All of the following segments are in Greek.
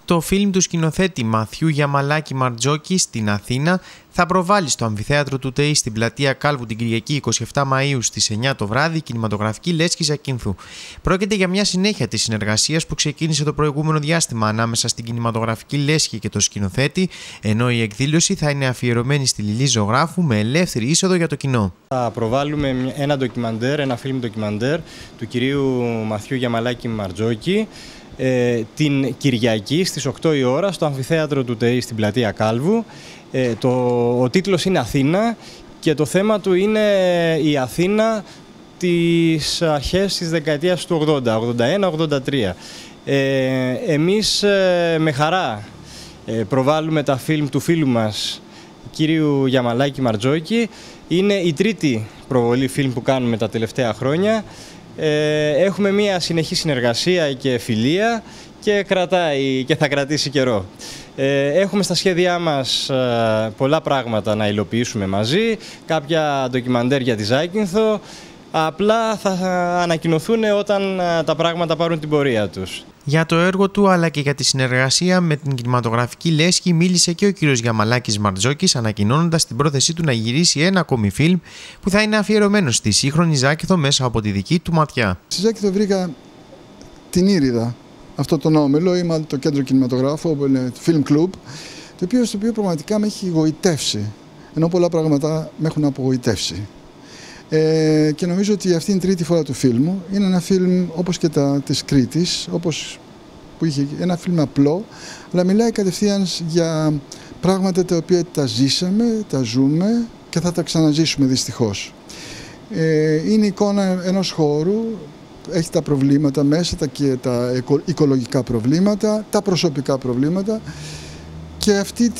Το φιλμ του σκηνοθέτη Μαθιού Γιαμαλάκη Μαρτζόκη στην Αθήνα θα προβάλλει στο Αμφιθέατρο του ΤΕΗ στην πλατεία Κάλβου την Κυριακή 27 Μαΐου στις 9 το βράδυ κινηματογραφική Λέσχη Ζακίνθου. Πρόκειται για μια συνέχεια της συνεργασίας που ξεκίνησε το προηγούμενο διάστημα ανάμεσα στην κινηματογραφική Λέσχη και το σκηνοθέτη, ενώ η εκδήλωση θα είναι αφιερωμένη στη Λιλή Ζωγράφου με ελεύθερη είσοδο για το κοινό. Θα προβάλλουμε ένα φιλμ ντοκιμαντέρ του κυρίου Μαθιού Γιαμαλάκη Μαρτζόκη την Κυριακή στις 8 η ώρα στο Αμφιθέατρο του ΤΕΗ στην πλατεία Κάλβου. Ο τίτλος είναι Αθήνα και το θέμα του είναι η Αθήνα τις αρχές της δεκαετίας του 81-83. Εμείς με χαρά προβάλλουμε τα φιλμ του φίλου μας κυρίου Γιαμαλάκη Μαρτζόκη. Είναι η τρίτη προβολή φιλμ που κάνουμε τα τελευταία χρόνια. Έχουμε μια συνεχή συνεργασία και φιλία και κρατάει και θα κρατήσει καιρό. Έχουμε στα σχέδιά μας πολλά πράγματα να υλοποιήσουμε μαζί, κάποια ντοκιμαντέρ για τη Ζάκυνθο, απλά θα ανακοινωθούν όταν τα πράγματα πάρουν την πορεία τους. Για το έργο του αλλά και για τη συνεργασία με την κινηματογραφική Λέσχη μίλησε και ο κύριος Γιαμαλάκης Μαρτζόκης, ανακοινώνοντας την πρόθεσή του να γυρίσει ένα ακόμη φιλμ που θα είναι αφιερωμένο στη σύγχρονη Ζάκυνθο μέσα από τη δική του ματιά. Στη Ζάκυνθο βρήκα την Ήριδα, αυτό το όμιλο, ή μάλλον το κέντρο κινηματογράφου, που είναι το Film Club, στο οποίο πραγματικά με έχει γοητεύσει, ενώ πολλά πράγματα με έχουν απογοητεύσει. Και νομίζω ότι αυτή είναι η τρίτη φορά του φιλμου. Είναι ένα φιλμ όπως και τα της Κρήτης, όπως που είχε ένα φιλμ απλό, αλλά μιλάει κατευθείαν για πράγματα τα οποία τα ζήσαμε, τα ζούμε και θα τα ξαναζήσουμε δυστυχώς. Είναι η εικόνα ενός χώρου, έχει τα προβλήματα μέσα, τα οικολογικά προβλήματα, τα προσωπικά προβλήματα και αυτή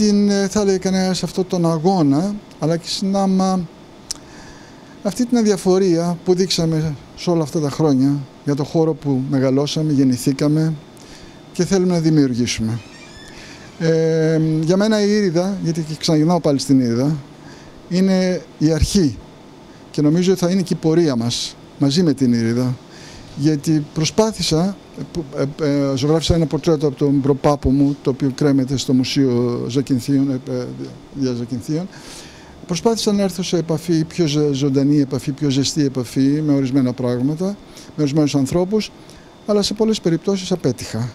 θα έλεγε κανένας, αυτό τον αγώνα, αλλά και συνάμα αυτή την αδιαφορία που δείξαμε σε όλα αυτά τα χρόνια για το χώρο που μεγαλώσαμε, γεννηθήκαμε και θέλουμε να δημιουργήσουμε. Για μένα η Ήριδα, γιατί ξαναγυρνάω πάλι στην Ήριδα, είναι η αρχή και νομίζω ότι θα είναι και η πορεία μας μαζί με την Ήριδα, γιατί προσπάθησα, ζωγράφισα ένα πορτρέτο από τον προπάπο μου, το οποίο κρέμεται στο Μουσείο Ζακυνθίων. Προσπάθησα να έρθω σε επαφή, πιο ζωντανή επαφή, πιο ζεστή επαφή με ορισμένα πράγματα, με ορισμένους ανθρώπους, αλλά σε πολλές περιπτώσεις απέτυχα.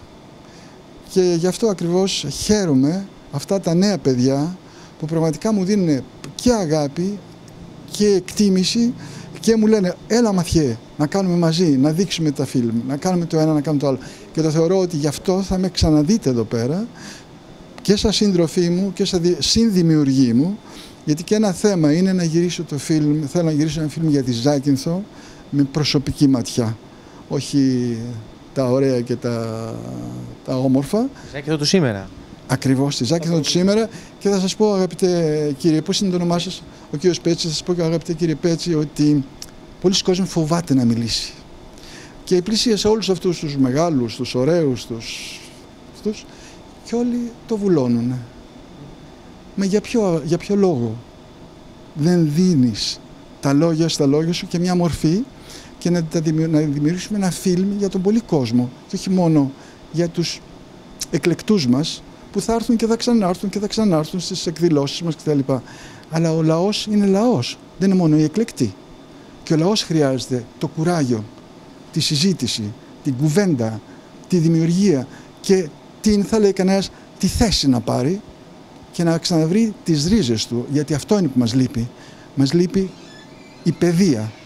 Και γι' αυτό ακριβώς χαίρομαι αυτά τα νέα παιδιά που πραγματικά μου δίνουν και αγάπη και εκτίμηση και μου λένε έλα Μαθιέ, να κάνουμε μαζί, να δείξουμε τα φιλμ, να κάνουμε το ένα, να κάνουμε το άλλο. Και το θεωρώ ότι γι' αυτό θα με ξαναδείτε εδώ πέρα και σαν σύντροφοί μου και σαν συνδημιουργοί μου. Γιατί και ένα θέμα είναι να γυρίσω το φιλμ, θέλω να γυρίσω ένα φιλμ για τη Ζάκυνθο με προσωπική ματιά. Όχι τα ωραία και τα όμορφα. Τη Ζάκυνθο του σήμερα. Ακριβώς, τη Ζάκυνθο του σήμερα. Και θα σας πω, αγαπητέ κύριε, πώς είναι το όνομά σας, ο κύριος Πέτση, θα σας πω και αγαπητέ κύριε Πέτση, ότι πολλοί κόσμοι φοβάται να μιλήσει. Και η πλησία σε όλους αυτούς τους μεγάλους, τους ωραίους, αυτούς, και όλοι το βουλώνουν. Μα για ποιο λόγο δεν δίνεις τα λόγια στα λόγια σου και μια μορφή και να δημιουργήσουμε ένα φιλμ για τον πολύ κόσμο και όχι μόνο για τους εκλεκτούς μας που θα έρθουν και θα ξανάρθουν και θα ξανάρθουν στις εκδηλώσεις μας κτλ. Αλλά ο λαός είναι λαός, δεν είναι μόνο οι εκλεκτοί. Και ο λαός χρειάζεται το κουράγιο, τη συζήτηση, την κουβέντα, τη δημιουργία και θα λέει κανένας, τη θέση να πάρει και να ξαναβρει τις ρίζες του, γιατί αυτό είναι που μας λείπει. Μας λείπει η παιδεία.